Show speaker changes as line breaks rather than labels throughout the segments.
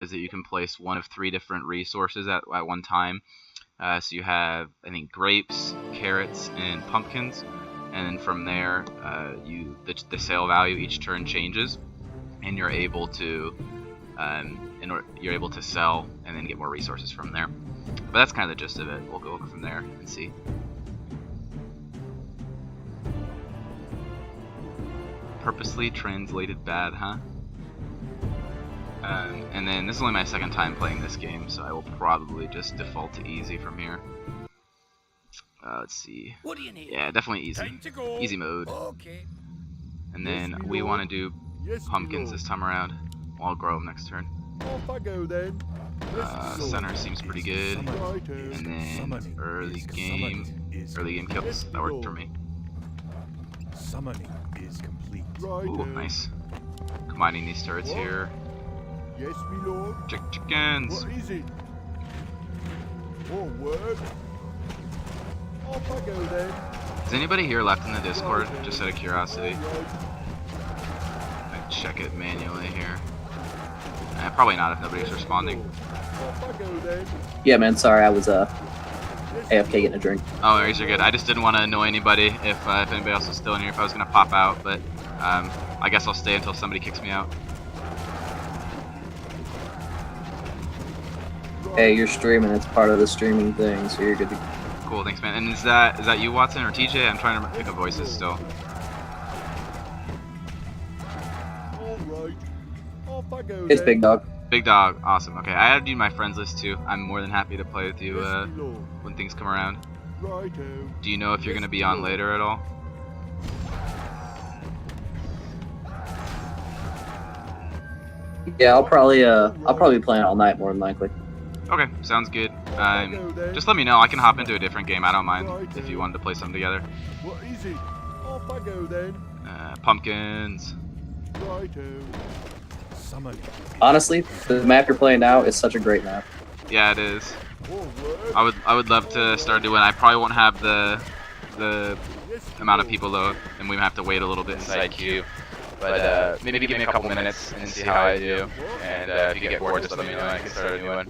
is that you can place one of 3 different resources at one time. So you have, I think, grapes, carrots, and pumpkins, and then from there, the sale value each turn changes, and you're able to sell and then get more resources from there. But that's kind of the gist of it. We'll go from there and see. Purposely translated bad, huh? And then this is only my 2nd time playing this game, so I will probably just default to easy from here. Let's see.
What do you need?
Yeah, definitely easy. Easy mode.
Okay.
And then we want to do pumpkins this time around. Well, I'll grow them next turn.
Off I go then.
Center seems pretty good. And then early game kills. That worked for me.
Summoning is complete.
Ooh, nice. Combining these turrets here.
Yes, me lord.
Chickens.
What is it? Forward. Off I go then.
Is anybody here left in the Discord? Just out of curiosity. I check it manually here. Probably not if nobody's responding.
Off I go then.
Yeah, man. Sorry, I was AFK getting a drink.
Oh, worries, you're good. I just didn't want to annoy anybody if anybody else was still in here. If I was gonna pop out, but I guess I'll stay until somebody kicks me out.
Hey, you're streaming. It's part of the streaming thing, so you're good to go.
Cool, thanks, man. And is that you, Watson, or TJ? I'm trying to pick up voices still.
Alright. Off I go
It's
then.
Big Dog.
Big Dog, awesome. Okay, I added you to my friends list too. I'm more than happy to play with you
Yes, me lord.
when things come around.
Righto.
Do you know if you're gonna be on later at all?
Yeah, I'll probably be playing all night more than likely.
Okay, sounds good. Just let me know. I can hop into a different game. I don't mind if you wanted to play something together.
What is it? Off I go then.
Pumpkins.
Righto. Summoning.
Honestly, the map you're playing now is such a great map.
Yeah, it is.
Forward.
I would love to start doing. I probably won't have the
Yes, me
amount of
lord.
people though, and we might have to wait a little bit inside queue. But maybe give me a couple minutes and see how I do. And if you get bored, just let me know. I can start a new one.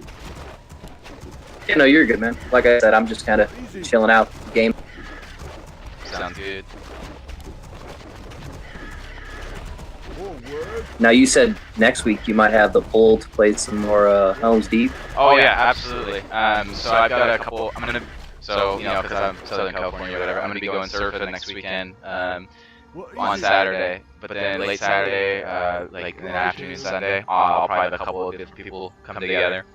Yeah, no, you're good, man. Like I said, I'm just kind of chilling out. Game.
Sounds good.
Forward.
Now you said next week you might have the pull to play some more Helm's Deep.
Oh yeah, absolutely. So I've got a couple. So because I'm Southern California or whatever, I'm gonna be going surfing next weekend
What is
on
it?
Saturday. But then late Saturday, like in the afternoon Sunday, I'll probably have a couple of different people come together.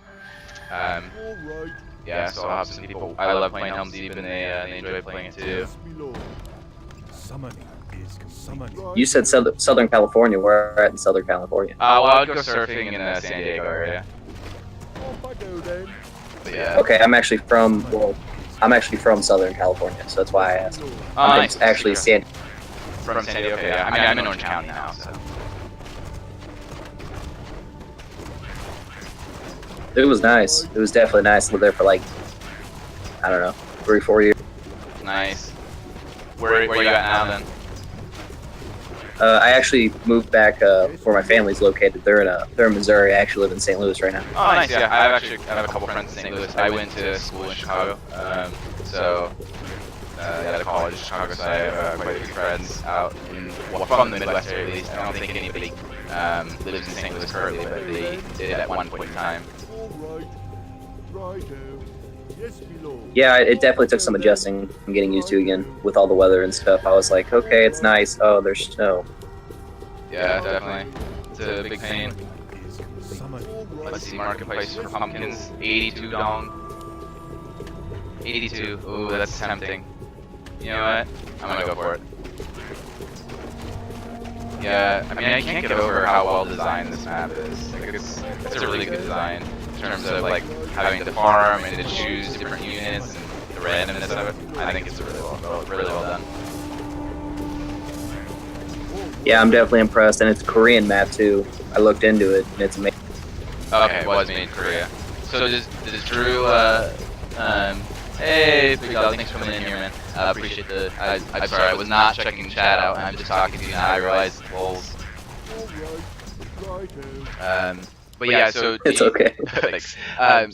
Alright.
Yeah, so I'll have some people. I love playing Helm's Deep, and they enjoy playing it too.
Yes, me lord. Summoning is summoning.
You said Southern California. Where at in Southern California?
Well, I'd go surfing in the San Diego area.
Off I go then.
But yeah.
Okay, I'm actually from Southern California, so that's why I asked.
Oh,
I'm
nice.
actually San.
From San Diego. Okay, yeah. I mean, I'm in Orange County now, so.
It was nice. It was definitely nice. Lived there for like, I don't know, 3-4 years.
Nice. Where you at now then?
I actually moved back where my family's located. They're in Missouri. I actually live in St. Louis right now.
Oh, nice. Yeah, I have a couple friends in St. Louis. I went to school in Chicago, so at a college in Chicago. So I have quite a few friends out from the Midwest area at least. I don't think anybody lives in St. Louis currently, but they did at one point in time.
Alright. Righto. Yes, me lord.
Yeah, it definitely took some adjusting and getting used to again with all the weather and stuff. I was like, okay, it's nice. Oh, there's snow.
Yeah, definitely. It's a big pain.
Summoning.
Let's see, marketplace for pumpkins, 82 dong. 82. Ooh, that's tempting. You know what? I'm gonna go for it. Yeah, I mean, I can't get over how well designed this map is. Like, it's a really good design in terms of like having to farm and to choose different units and the randomness of it. I think it's really well done.
Yeah, I'm definitely impressed, and it's a Korean map too. I looked into it, and it's amazing.
Okay, it was made in Korea. So does Drew, hey, Big Dog, thanks for coming in here, man. Appreciate I'm sorry, I was not checking chat out, and I'm just talking to you now. I realized, lol.
Alright. Righto.
But yeah, so
It's okay.
thanks.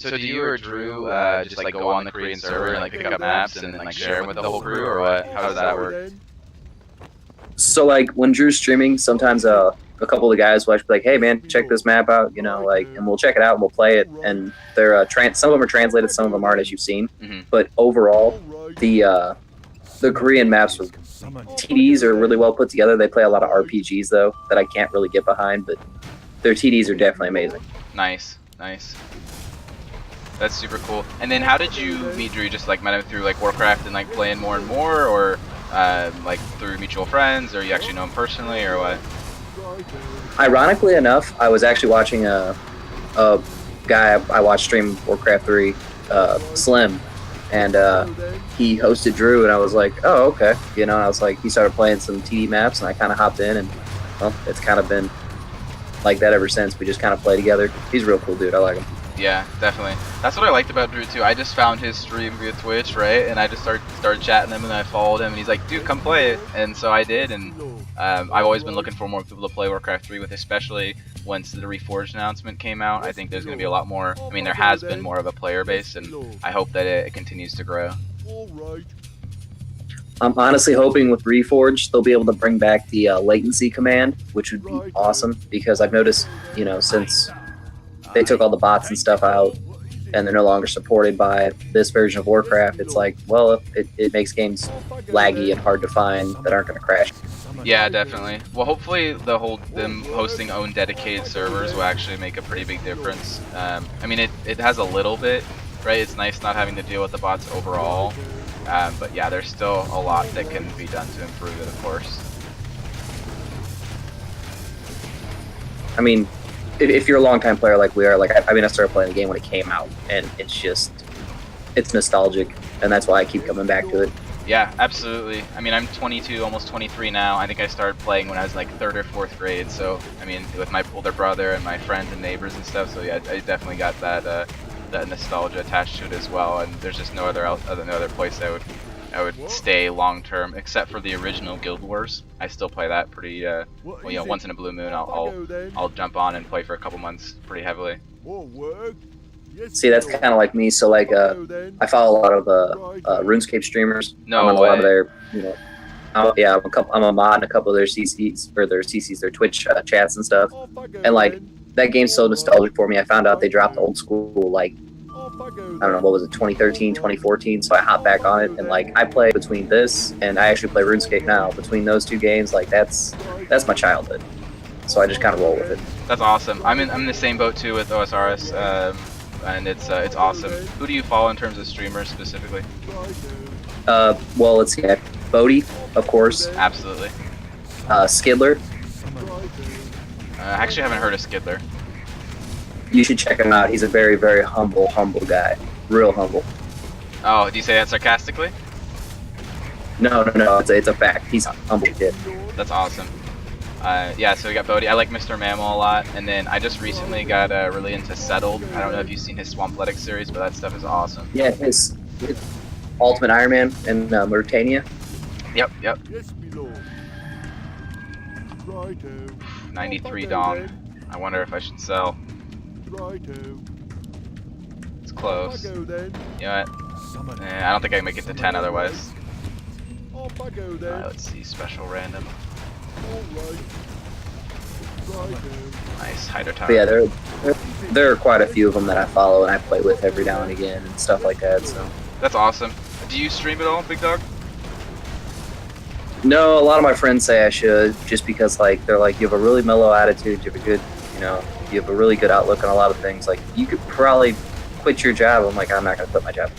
So do you or Drew just like go on the Korean server and like pick up maps and then like share them with the whole crew, or what? How does that work?
So like when Drew's streaming, sometimes a couple of the guys will actually be like, "Hey man, check this map out," you know, like, and we'll check it out and we'll play it. And they're some of them are translated, some of them aren't, as you've seen. But overall, the Korean maps are TDs are really well put together. They play a lot of RPGs though that I can't really get behind, but their TDs are definitely amazing.
Nice, nice. That's super cool. And then how did you meet Drew? Just like met him through like Warcraft and like playing more and more, or like through mutual friends, or you actually know him personally, or what?
Ironically enough, I was actually watching a guy I watched stream Warcraft 3, Slim, and he hosted Drew, and I was like, oh, okay. You know, and I was like, he started playing some TD maps, and I kind of hopped in, and well, it's kind of been like that ever since. We just kind of play together. He's a real cool dude. I like him.
Yeah, definitely. That's what I liked about Drew too. I just found his stream via Twitch, right? And I just started chatting him, and I followed him, and he's like, "Dude, come play it." And so I did, and I've always been looking for more people to play Warcraft 3 with, especially once the Reforged announcement came out. I think there's going to be a lot more. I mean, there has been more of a player base, and I hope that it continues to grow.
I'm honestly hoping with Reforged they'll be able to bring back the latency command, which would be awesome, because I've noticed, you know, since they took all the bots and stuff out and they're no longer supported by this version of Warcraft, it's like, well, it makes games laggy and hard to find that aren't going to crash.
Yeah, definitely. Well, hopefully them hosting own dedicated servers will actually make a pretty big difference. I mean, it has a little bit, right? It's nice not having to deal with the bots overall. But yeah, there's still a lot that can be done to improve it, of course.
I mean, if you're a long-time player like we are, like I mean, I started playing the game when it came out, and it's nostalgic, and that's why I keep coming back to it.
Yeah, absolutely. I mean, I'm 22, almost 23 now. I think I started playing when I was like 3rd or 4th grade. So, I mean, with my older brother and my friends and neighbors and stuff. So yeah, I definitely got that nostalgia attached to it as well. And there's just no other place I would stay long term, except for the original Guild Wars. I still play that pretty, well, you know, once in a blue moon, I'll jump on and play for a couple months pretty heavily.
See, that's kind of like me. So, like, I follow a lot of RuneScape streamers.
No
I'm on
way.
a lot of their, you know, I'm a mod in a couple of their CCs, or their Twitch chats and stuff. And like, that game's so nostalgic for me. I found out they dropped old school, like, I don't know, what was it, 2013, 2014, so I hopped back on it, and like, I play between this, and I actually play RuneScape now. Between those two games, like, that's my childhood. So I just kind of roll with it.
That's awesome. I'm in the same boat too with OSRS, and it's awesome. Who do you follow in terms of streamers specifically?
Well, let's see, Bodhi, of course.
Absolutely.
Skidler.
I actually haven't heard of Skidler.
You should check him out. He's a very, very humble guy. Real humble.
Oh, do you say that sarcastically?
No. It's a fact. He's a humble kid.
That's awesome. Yeah, so we got Bodhi. I like Mr. Mammal a lot, and then I just recently got really into Settled. I don't know if you've seen his Swampletic series, but that stuff is awesome.
Yeah, his Ultimate Iron Man in Mauritania.
Yep. 93 Dong. I wonder if I should sell. It's close. You know what? I don't think I can make it to 10 otherwise. Let's see, special random. Nice, Hydro Tower.
But yeah, there are quite a few of them that I follow and I play with every now and again and stuff like that. So
that's awesome. Do you stream at all, Big Dog?
No, a lot of my friends say I should, just because like they're like, you have a really mellow attitude, you have a good, you know, you have a really good outlook on a lot of things. Like, you could probably quit your job. I'm like, I'm not gonna quit my job.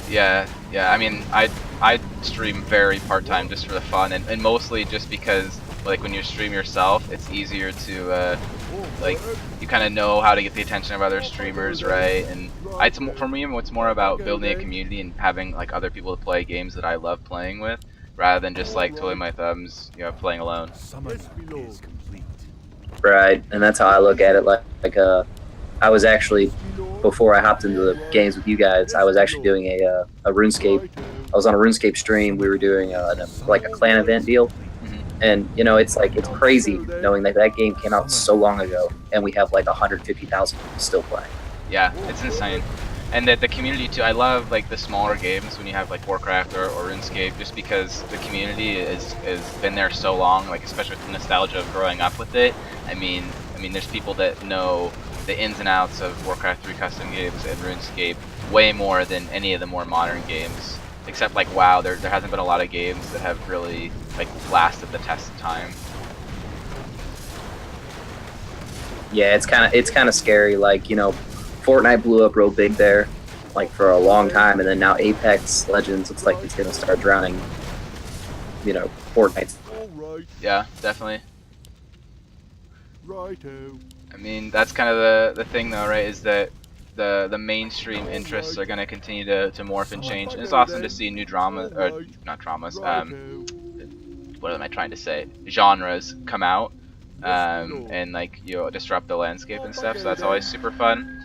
Yeah. I mean, I stream very part-time just for the fun, and mostly just because, like, when you stream yourself, it's easier to, like, you kind of know how to get the attention of other streamers, right? And for me, it's more about building a community and having, like, other people to play games that I love playing with, rather than just, like, twiddling my thumbs, you know, playing alone.
Right, and that's how I look at it. Like I was actually, before I hopped into the games with you guys, I was actually doing a RuneScape. I was on a RuneScape stream. We were doing like a clan event deal, And you know, it's like it's crazy knowing that that game came out so long ago, and we have like 150,000 people still playing.
Yeah, it's insane. And the community too. I love like the smaller games when you have like Warcraft or RuneScape, just because the community is been there so long. Like especially with the nostalgia of growing up with it. I mean, there's people that know the ins and outs of Warcraft 3 custom games and RuneScape way more than any of the more modern games. Except like WoW, there hasn't been a lot of games that have really like lasted the test of time.
Yeah, it's kind of scary. Like, you know, Fortnite blew up real big there, like for a long time, and then now Apex Legends looks like it's gonna start drowning. You know, Fortnite.
Yeah, definitely.
Righto.
I mean, that's kind of the thing though, right? Is that the mainstream interests are going to continue to morph and change. And it's awesome to see new drama, or not dramas, what am I trying to say? Genres come out, and like, you know, disrupt the landscape and stuff, so that's always super fun.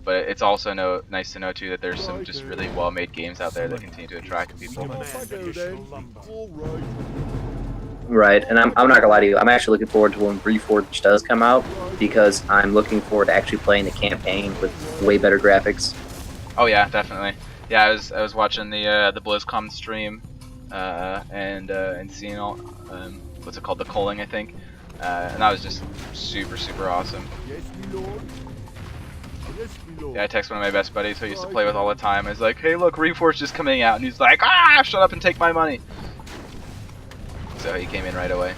But it's also nice to know too that there's some just really well-made games out there that continue to attract people.
Right, and I'm not gonna lie to you, I'm actually looking forward to when Reforged does come out, because I'm looking forward to actually playing the campaign with way better graphics.
Oh yeah, definitely. Yeah, I was watching the BlizzCon stream, and seeing all what's it called, the culling, I think, and that was just super awesome. Yeah, I text one of my best buddies who I used to play with all the time. I was like, hey look, Reforged is coming out, and he's like, ah, shut up and take my money. So he came in right away.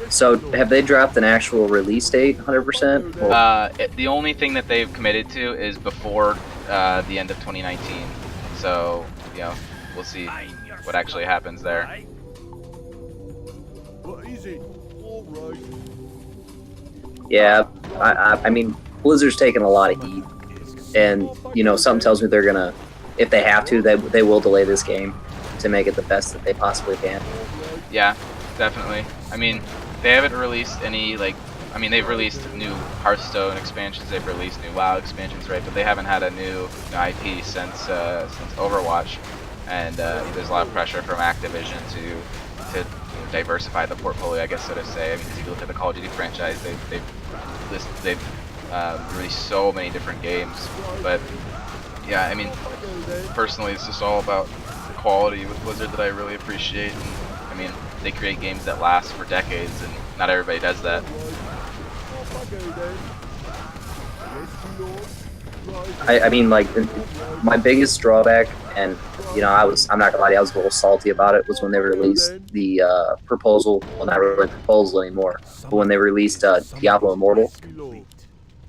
So have they dropped an actual release date 100%?
The only thing that they've committed to is before the end of 2019. So, you know, we'll see what actually happens there.
What is it? All right.
Yeah, I mean, Blizzard's taking a lot of heat, and you know, something tells me they're gonna, if they have to, they will delay this game to make it the best that they possibly can.
Yeah, definitely. I mean, they haven't released any, like, I mean, they've released new Hearthstone expansions, they've released new WoW expansions, right? But they haven't had a new IP since Overwatch, and there's a lot of pressure from Activision to diversify the portfolio, I guess, so to say. I mean, if you look at the Call of Duty franchise, they've released so many different games, but yeah, I mean, personally, it's just all about the quality with Blizzard that I really appreciate. And, I mean, they create games that last for decades, and not everybody does that.
I mean, like, my biggest drawback, and you know, I'm not gonna lie to you, I was a little salty about it, was when they released the proposal. Well, not really a proposal anymore, but when they released Diablo Immortal,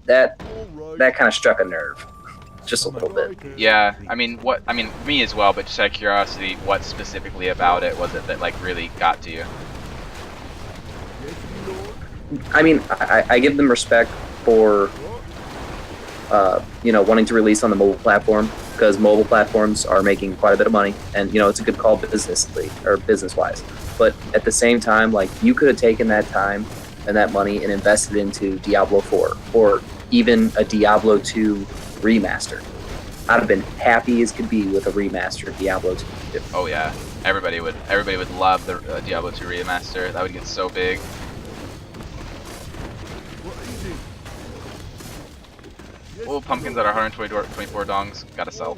that kind of struck a nerve, just a little bit.
Yeah, I mean, me as well. But just out of curiosity, what specifically about it was it that like really got to you?
I mean, I give them respect for you know, wanting to release on the mobile platform, because mobile platforms are making quite a bit of money, and you know, it's a good call business-wise. But at the same time, like, you could have taken that time and that money and invested into Diablo 4 or even a Diablo 2 remaster. I'd have been happy as could be with a remastered Diablo 2.
Oh yeah, everybody would love the Diablo 2 remaster. That would get so big. Oh, pumpkins at 124 dongs. Gotta sell.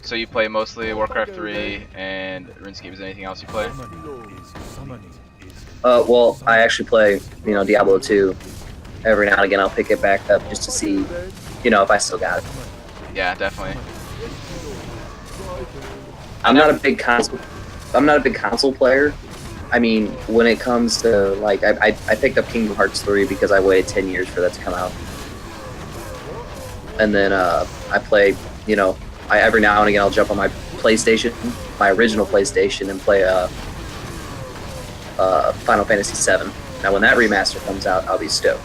So you play mostly Warcraft 3 and RuneScape. Is there anything else you play?
Well, I actually play, you know, Diablo 2. Every now and again, I'll pick it back up just to see, you know, if I still got it.
Yeah, definitely.
I'm not a big console player. I mean, when it comes to, like, I picked up Kingdom Hearts 3 because I waited 10 years for that to come out. And then I play, you know, every now and again I'll jump on my PlayStation, my original PlayStation, and play Final Fantasy VII. Now, when that remaster comes out, I'll be stoked.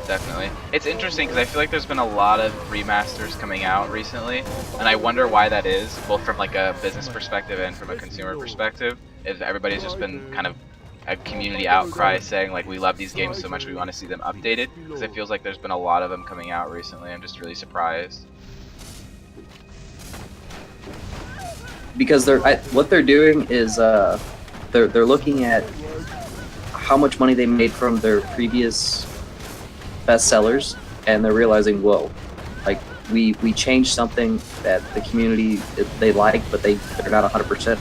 Definitely. It's interesting because I feel like there's been a lot of remasters coming out recently, and I wonder why that is, both from like a business perspective and from a consumer perspective. If everybody's just been kind of a community outcry saying like we love these games so much we want to see them updated, because it feels like there's been a lot of them coming out recently. I'm just really surprised.
Because what they're doing is they're looking at how much money they made from their previous bestsellers, and they're realizing, whoa, like we changed something that the community they like, but they're not 100%.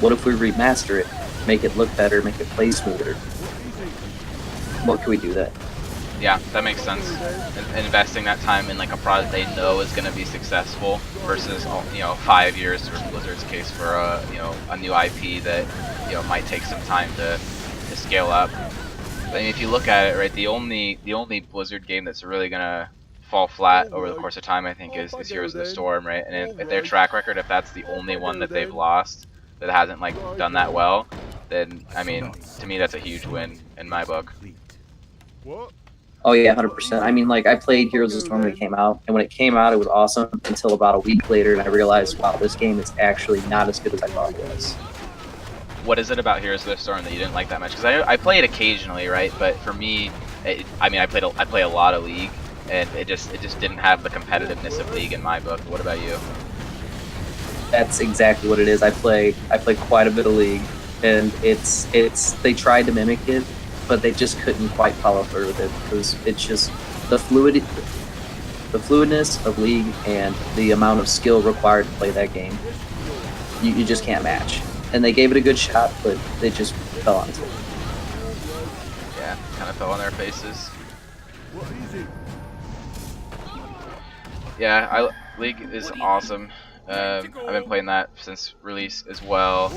What if we remaster it, make it look better, make it play smoother? What can we do that?
Yeah, that makes sense. Investing that time in like a product they know is going to be successful versus 5 years for Blizzard's case for a new IP that might take some time to scale up. But I mean, if you look at it, right, the only Blizzard game that's really gonna fall flat over the course of time, I think, is Heroes of the Storm, right? And if their track record, if that's the only one that they've lost that hasn't like done that well, then I mean, to me that's a huge win in my book.
Oh yeah, 100%. I mean, like I played Heroes of the Storm when it came out, and when it came out, it was awesome until about a week later, and I realized, wow, this game is actually not as good as I thought it was.
What is it about Heroes of the Storm that you didn't like that much? Because I play it occasionally, right? But for me, I play a lot of League, and it just didn't have the competitiveness of League in my book. What about you?
That's exactly what it is. I play quite a bit of League, and they tried to mimic it, but they just couldn't quite follow through with it, because it's just the fluidness of League and the amount of skill required to play that game. You just can't match. And they gave it a good shot, but they just fell onto it.
Yeah, kind of fell on their faces. Yeah, League is awesome. I've been playing that since release as well.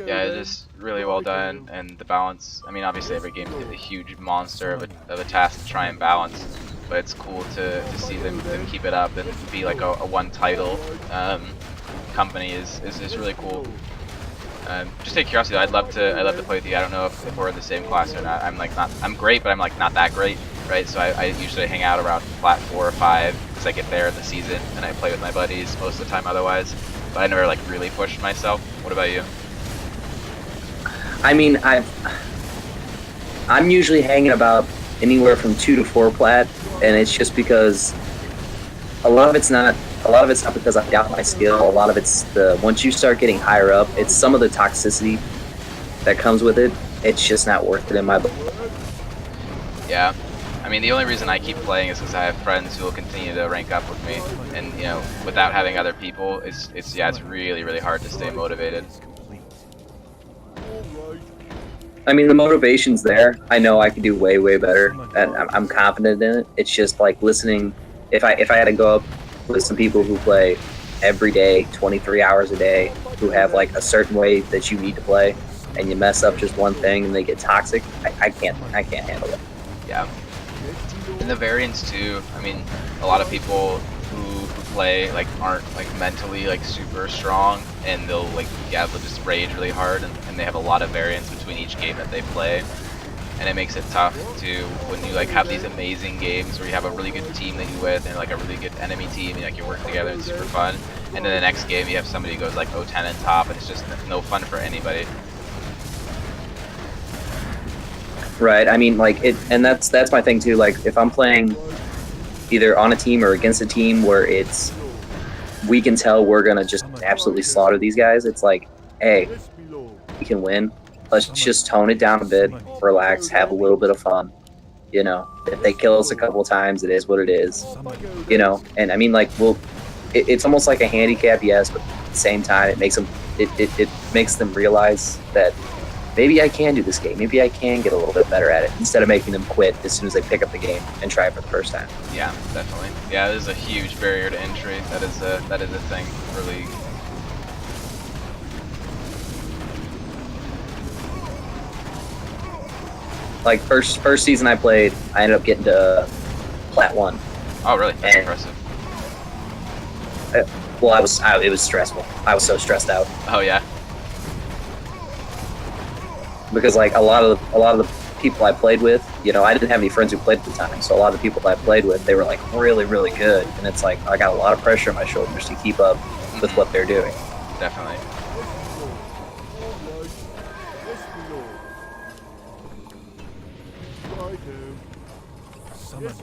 Yeah, it's just really well done, and the balance. I mean, obviously every game is a huge monster of a task to try and balance, but it's cool to see them keep it up and be like a one title company is really cool. Just out of curiosity, I'd love to play with you. I don't know if we're in the same class or not. I'm great, but I'm like not that great, right? So I usually hang out around plat 4 or 5 because I get there in the season and I play with my buddies most of the time otherwise. But I never like really pushed myself. What about you?
I mean, I'm usually hanging about anywhere from 2 to 4 plat, and it's just because a lot of it's not because I doubt my skill. A lot of it's once you start getting higher up, it's some of the toxicity that comes with it. It's just not worth it in my book.
Yeah, I mean the only reason I keep playing is because I have friends who will continue to rank up with me, and without having other people, it's really hard to stay motivated.
I mean, the motivation's there. I know I could do way better, and I'm confident in it. It's just like listening. If I had to go up with some people who play every day, 23 hours a day, who have like a certain way that you need to play, and you mess up just one thing and they get toxic, I can't handle it.
Yeah. And the variants too. I mean, a lot of people who play like aren't like mentally like super strong, and they'll just rage really hard, and they have a lot of variance between each game that they play. And it makes it tough to when you like have these amazing games where you have a really good team that you with and like a really good enemy team and like you work together and it's super fun, and then the next game you have somebody who goes like 0-10 and top, and it's just no fun for anybody.
Right. I mean, like it, and that's my thing too. Like if I'm playing either on a team or against a team where we can tell we're gonna just absolutely slaughter these guys, it's like, hey, we can win. Let's just tone it down a bit, relax, have a little bit of fun. If they kill us a couple of times, it is what it is. And I mean, like, it's almost like a handicap, yes, but at the same time, it makes them realize that maybe I can do this game. Maybe I can get a little bit better at it instead of making them quit as soon as they pick up the game and try it for the first time.
Yeah, definitely. Yeah, there's a huge barrier to entry. That is a thing for League.
Like first season I played, I ended up getting to plat 1.
Oh, really? That's impressive.
Well, it was stressful. I was so stressed out.
Oh yeah.
Because like a lot of the people I played with, I didn't have any friends who played at the time, so a lot of the people I played with, they were like really good, and it's like I got a lot of pressure on my shoulders to keep up with what they're doing.
Definitely.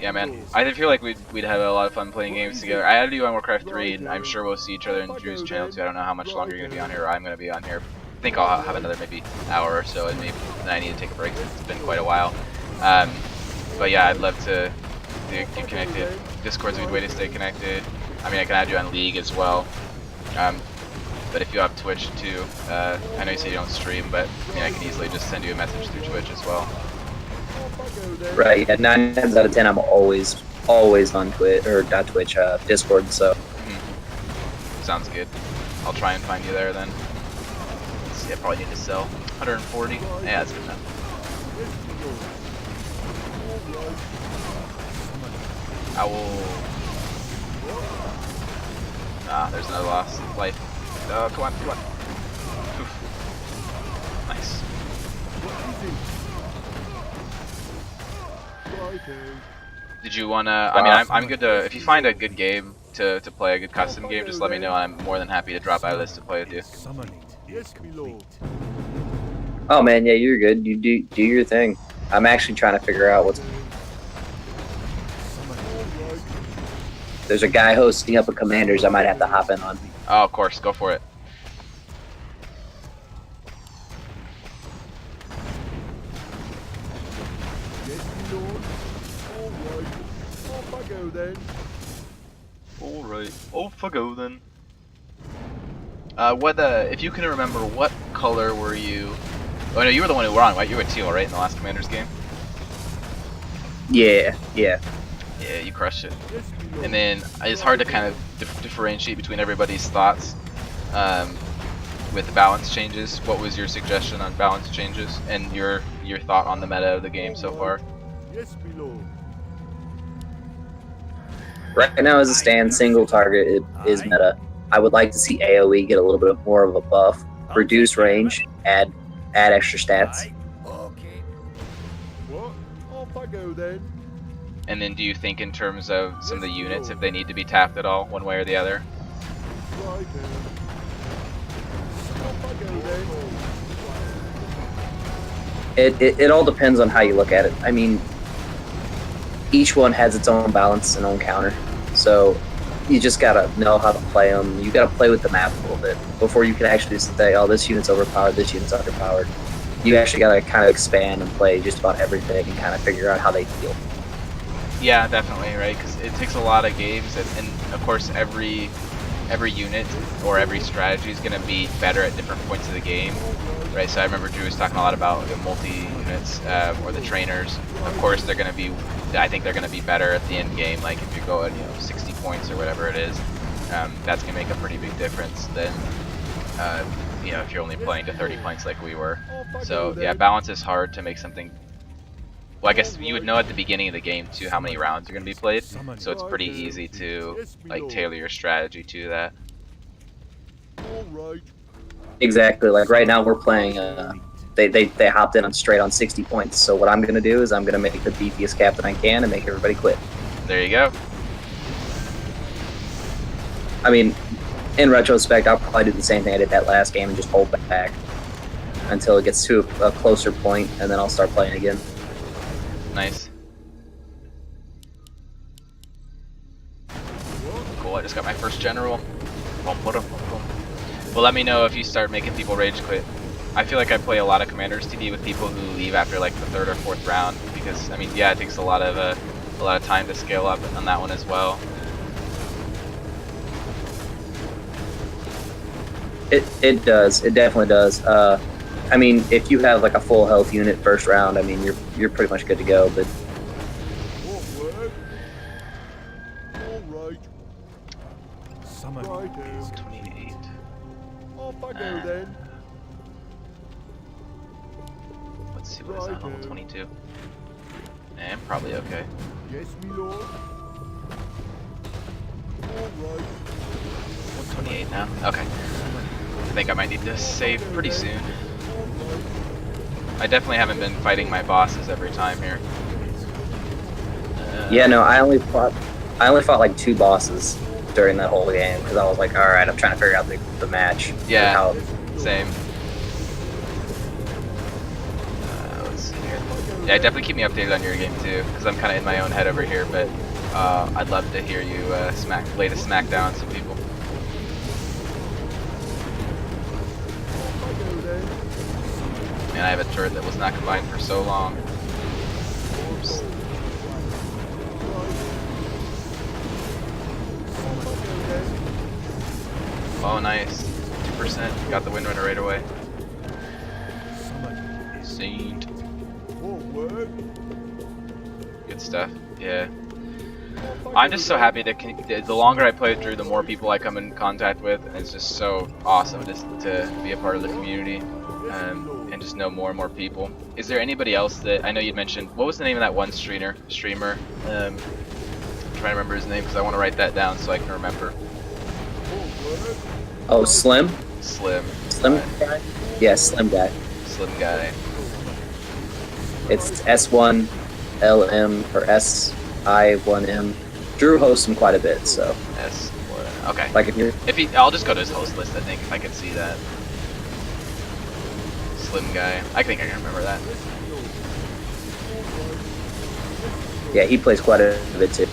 Yeah, man. I feel like we'd have a lot of fun playing games together. I added you on Warcraft 3, and I'm sure we'll see each other in Drew's channel too. I don't know how much longer you're gonna be on here, or I'm gonna be on here. I think I'll have another maybe hour or so, and maybe then I need to take a break. It's been quite a while. But yeah, I'd love to get connected. Discord's a good way to stay connected. I mean, I can add you on League as well. But if you have Twitch too, I know you say you don't stream, but I mean, I can easily just send you a message through Twitch as well.
Right. Yeah, 9 times out of 10, I'm always on Twitch or not Twitch, Discord. So.
Sounds good. I'll try and find you there then. Let's see, I probably need to sell 140. Yeah, that's good enough. I will. Ah, there's another lost life. Oh, come on, come on. Oof. Nice. Did you wanna? I mean, I'm good to. If you find a good game to play, a good custom game, just let me know. I'm more than happy to drop out of this to play with you.
Summoning is complete.
Oh man, yeah, you're good. You do your thing. I'm actually trying to figure out what's. There's a guy hosting up a Commanders I might have to hop in on.
Oh, of course, go for it. Alright, off I go then. If you can remember, what color were you? Oh no, you were the one who were on, right? You were teal, right, in the last Commanders game?
Yeah.
Yeah, you crushed it. And then it's hard to kind of differentiate between everybody's thoughts with the balance changes. What was your suggestion on balance changes and your thought on the meta of the game so far?
Right now, as it stands, single target is meta. I would like to see AoE get a little bit more of a buff, reduce range, add extra stats.
And then do you think in terms of some of the units, if they need to be tapped at all, one way or the other?
It all depends on how you look at it. I mean, each one has its own balance and own counter. So you just gotta know how to play them. You gotta play with the map a little bit before you can actually say, oh, this unit's overpowered, this unit's underpowered. You actually gotta kind of expand and play just about everything and kind of figure out how they feel.
Yeah, definitely, right? Because it takes a lot of games, and of course every unit or every strategy is going to be better at different points of the game, right? So I remember Drew was talking a lot about the multi-units or the trainers. Of course, they're going to be. I think they're going to be better at the end game. Like if you're going, 60 points or whatever it is, that's going to make a pretty big difference than, if you're only playing to 30 points like we were. So yeah, balance is hard to make something. Well, I guess you would know at the beginning of the game too how many rounds are going to be played, so it's pretty easy to like tailor your strategy to that.
Exactly. Like right now we're playing. They hopped in straight on 60 points. So what I'm going to do is I'm going to make the beefiest captain I can and make everybody quit.
There you go.
I mean, in retrospect, I'll probably do the same thing I did that last game and just hold back until it gets to a closer point, and then I'll start playing again.
Nice. Cool, I just got my first general. Well, let me know if you start making people rage quit. I feel like I play a lot of Commanders TV with people who leave after like the 3rd or 4th round because, I mean, yeah, it takes a lot of time to scale up on that one as well.
It does. It definitely does. I mean, if you have like a full health unit first round, I mean, you're pretty much good to go. But
Summoning is
28. Let's see what is that, level 22. I'm probably okay.
Yes, my lord.
128 now. Okay. I think I might need to save pretty soon. I definitely haven't been fighting my bosses every time here.
Yeah, no, I only fought like 2 bosses during that whole game because I was like, all right, I'm trying to figure out the match.
Yeah, same. Let's see here. Yeah, definitely keep me updated on your game too, because I'm kind of in my own head over here. But I'd love to hear you lay the smack down on some people. Man, I have a turret that was not combined for so long. Oops. Oh, nice. 2%. Got the Windrunner right away. Saint. Good stuff. Yeah. I'm just so happy to. The longer I play through, the more people I come in contact with, and it's just so awesome just to be a part of the community and just know more and more people. Is there anybody else that I know you'd mentioned? What was the name of that one streamer? I'm trying to remember his name because I want to write that down so I can remember.
Oh, Slim?
Slim.
Slim guy? Yeah, Slim guy.
Slim guy.
It's S1LM or SI1M. Drew hosts him quite a bit, so.
Okay.
Like
I'll just go to his host list. I think if I can see that. Slim guy. I think I can remember that.
Yeah, he plays quite a bit too.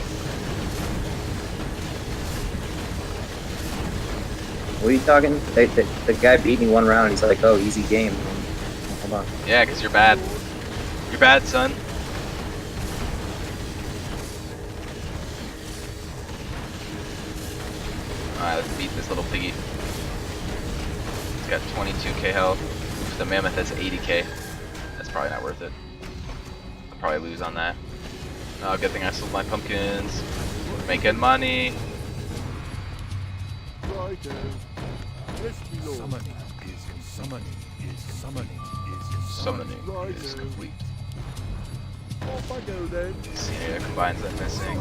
What are you talking? The guy beat me one round and he's like, oh, easy game. Hold on.
Yeah, because you're bad. You're bad, son. Alright, let's beat this little piggy. He's got 22k health. The mammoth has 80k. That's probably not worth it. I'll probably lose on that. Oh, good thing I sold my pumpkins. Making money. Summoning is complete. See any combines I'm missing?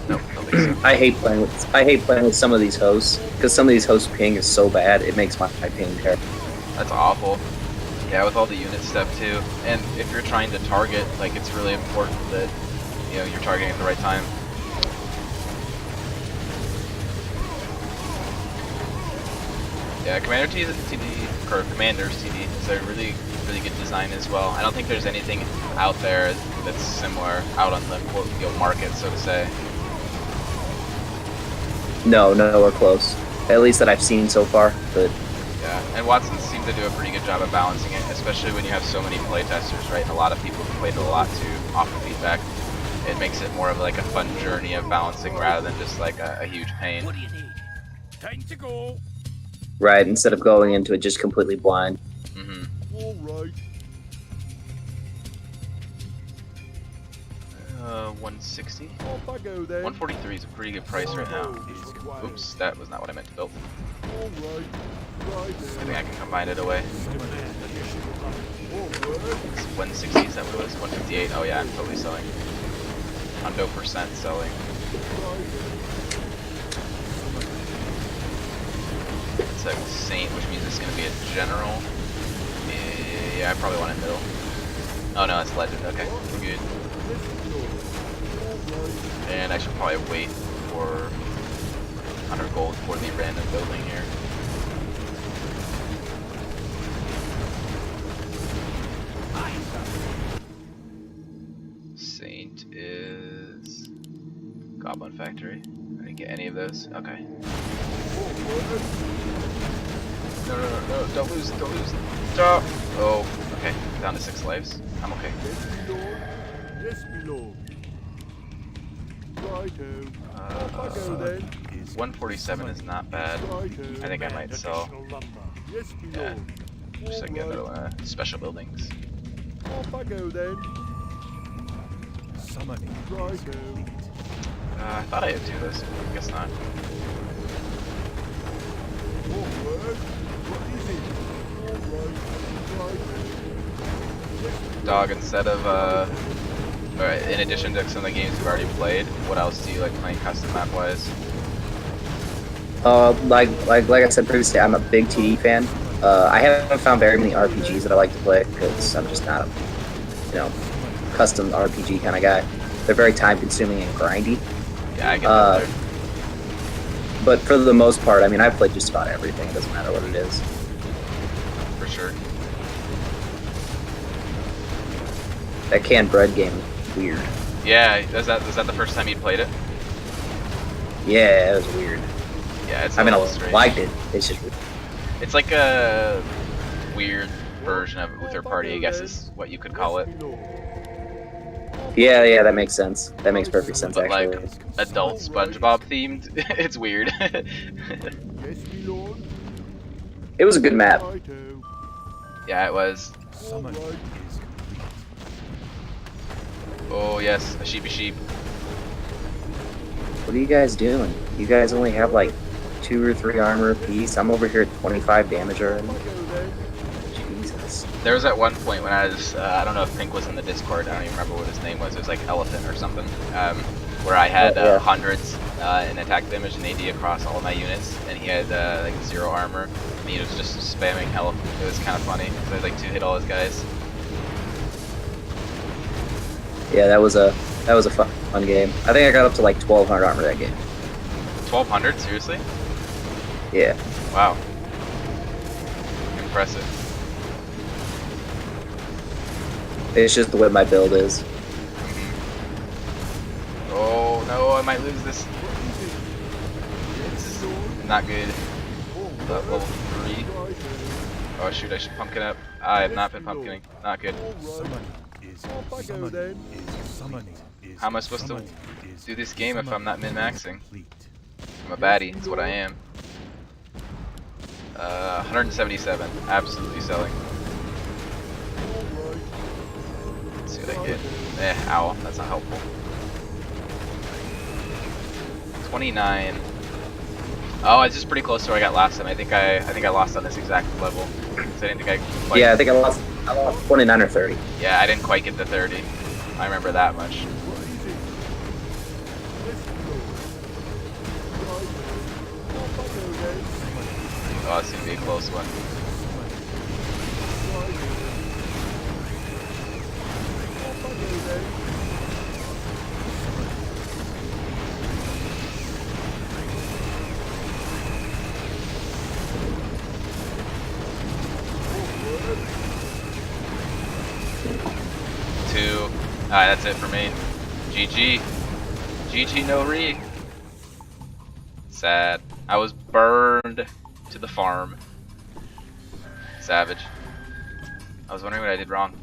Nope, don't think so.
I hate playing with some of these hosts because some of these hosts ping is so bad it makes my ping terrible.
That's awful. Yeah, with all the unit stuff too. And if you're trying to target, like it's really important that you're targeting at the right time. Yeah, Commander's TD is a really good design as well. I don't think there's anything out there that's similar out on the market, so to say.
No, we're close. At least that I've seen so far. But
yeah, and Watson seemed to do a pretty good job of balancing it, especially when you have so many playtesters, right? And a lot of people who played it a lot to offer feedback. It makes it more of like a fun journey of balancing rather than just like a huge pain.
What do you need? Time to go.
Right, instead of going into it just completely blind.
Mm-hmm.
All right.
160.
Off I go then.
143 is a pretty good price right now. Oops, that was not what I meant to build.
All right. Right.
I think I can combine it away. It's 160, is that what it was? 158. Oh yeah, I'm totally selling. Hundo percent selling. It's a Saint, which means it's going to be a General. Yeah, I probably want it middle. Oh no, it's Legend. Okay, good. And I should probably wait for 100 gold for the random building here. Saint is Goblin Factory. I didn't get any of those. Okay. No, don't lose. Stop! Oh, okay. Down to 6 lives. I'm okay.
Yes, my lord. Righto.
147 is not bad.
Righto.
I think I might sell.
Yes, my
Yeah.
lord.
Just so I can get another one of special buildings.
Off I go then.
Summoning.
Righto.
I thought I had 2 of those. I guess not.
Forward. What is it? All right. Righto.
Dog, instead of, alright, in addition to some of the games you've already played, what else do you like playing custom map wise?
Like I said previously, I'm a big TD fan. I haven't found very many RPGs that I like to play because I'm just not a, custom RPG kind of guy. They're very time consuming and grindy.
Yeah, I get that there.
But for the most part, I mean, I've played just about everything. It doesn't matter what it is.
For sure.
That canned bread game is weird.
Yeah, was that the first time you played it?
Yeah, it was weird.
Yeah, it's
I mean, I
little strange.
liked it. It's just
It's like a weird version of Uther Party, I guess is what you could call it.
yeah, that makes sense. That makes perfect sense,
But
actually.
like adult SpongeBob themed. It's weird.
It was a good map.
Yeah, it was.
Summoning is complete.
Oh yes, a sheepy sheep.
What are you guys doing? You guys only have like 2 or 3 armor apiece. I'm over here at 25 damage already. Jesus.
There was at one point when I was, I don't know if Pink was in the Discord, I don't even remember what his name was, it was like Elephant or something, where I had
yeah.
hundreds in attack damage and AD across all my units, and he had like 0 armor, and he was just spamming Elephant. It was kind of funny, because I like 2-hit all his guys.
Yeah, that was a fun game. I think I got up to like 1200 armor that game.
1200? Seriously?
Yeah.
Wow. Impressive.
It's just the way my build is.
Oh no, I might lose this. This is not good. Level 3. Oh shoot, I should pumpkin up. I have not been pumpkining. Not good. How am I supposed to do this game if I'm not min-maxing? I'm a baddie, that's what I am. 177, absolutely selling. Let's see what I get. Ow, that's not helpful. 29. Oh, it's just pretty close to where I got last time. I think I lost on this exact level. So I didn't think I quite...
Yeah, I think I lost 29 or 30.
Yeah, I didn't quite get the 30. I remember that much. Oh, it's gonna be a close one. Alright, that's it for me. GG. GG no re. Sad. I was burned to the farm. Savage. I was wondering what I did wrong.